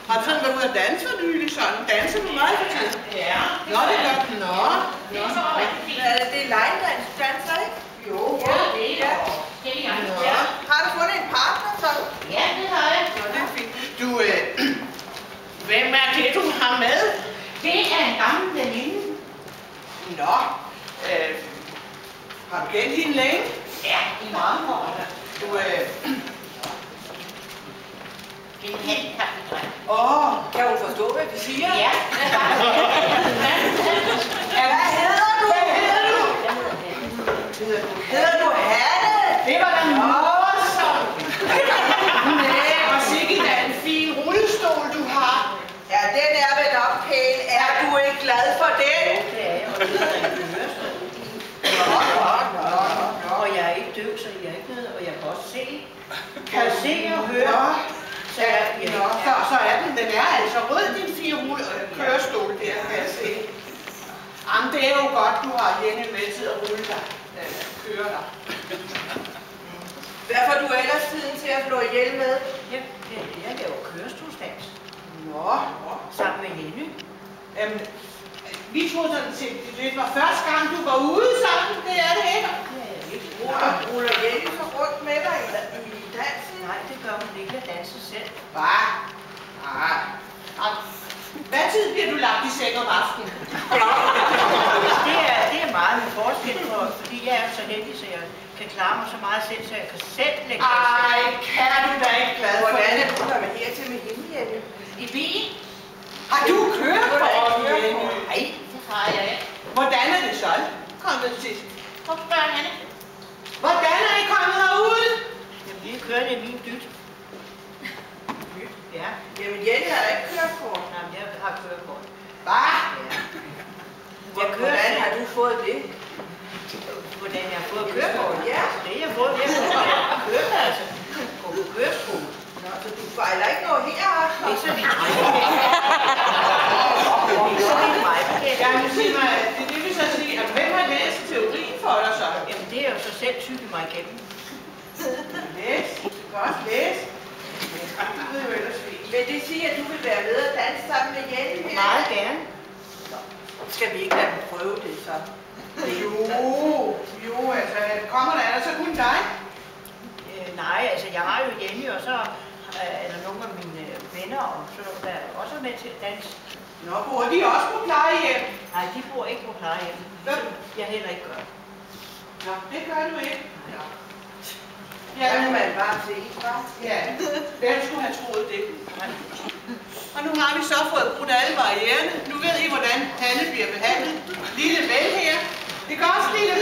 Har du sådan været ude at danse for nylig sådan? Danser du meget for tiden? Ja. Nå, det gør du. Nå. Det er line-dans, danser, ikke? Jo. Ja, det er det. Nå. Har du fundet en partner så? Ja, det har jeg. Nå, det er fint. Du, hvem er det, du har med? Det er en gammel veninde. Nå. Har du kendt hende længe? Ja, i mange år. Du, Det er en handicapidræt. kan hun forstå, hvad vi siger? Ja. Hvad hedder du? Hedder du Hanne? Det var da morsomt. Nej, og sikke da en fin rullestol, du har. Ja, den er vel nok pæn. Er du ikke glad for den? Det er jeg, og det er en kørestol. Og jeg er ikke døv, så jeg er ikke noget, og jeg kan også se. Kan se og høre. Så er den er altså rød, din fine kørestol der, kan jeg se. Jamen, det er jo godt, du har Jenny med til at rulle dig, køre dig. Hvad får du ellers tiden til at slå ihjel med? Jeg laver kørestolsdans. Nå. Sammen med Jenny. Jamen, vi troede sådan set, det var første gang, du var ude sammen, det er det ikke? Ruller Jenny så rundt med dig i dansen? Nej, det gør hun ikke. Jeg danser selv. Hvad? Nej. Hvad tid bliver du lagt i seng om aftenen? Det er meget med forskel på, fordi jeg er så heldig, så jeg kan klare mig så meget selv, så jeg kan selv lægge mig i seng. Ej, kan du da ikke glad for Hvordan det? er du kommet hertil med hende, Jenny? I bil? Har du kørt på Jenny? Nej, det har jeg ikke. Hvordan er det så? Kom det til. Hvor spørger han? Hvordan er I kommet herude? Jamen, vi kører i min dyt. Ja. Jamen, Jenny har da ikke kørt på. Nej, men jeg har kørekort. Hvad? Ja. Hvordan har du fået det? Hvordan jeg har fået kørekort? Ja. Det jeg har fået, det er at køre altså. Gå på køreskole. Nå, så du fejler ikke noget her? Ikke så vidt mig. Ikke så vidt mig. Jamen, sig mig, det vil så sige, at hvem har læst teorien for dig så? Jamen, det er jo så selv tykket mig igennem. Læs. Du kan også læse. Det er jo ellers fint. Vil det sige, at du vil være med og danse sammen med Jenny her? Meget gerne. Skal vi ikke lade dem prøve det så? Jo, altså, kommer der så kun dig? Nej, altså, jeg har jo Jenny, og så er der nogle af mine venner, og så der er også med til at danse. Nå, bor de også på plejehjem? Nej, de bor ikke på plejehjem. Hvem? Jeg heller ikke gør. Nå, det gør du ikke. Ja. Ja, Der men man bare se, hva'? Ja, hvem skulle have troet det? Og nu har vi så fået brudt alle barriererne. Nu ved I, hvordan Hanne bliver behandlet. Lille ven her. Det går også, lille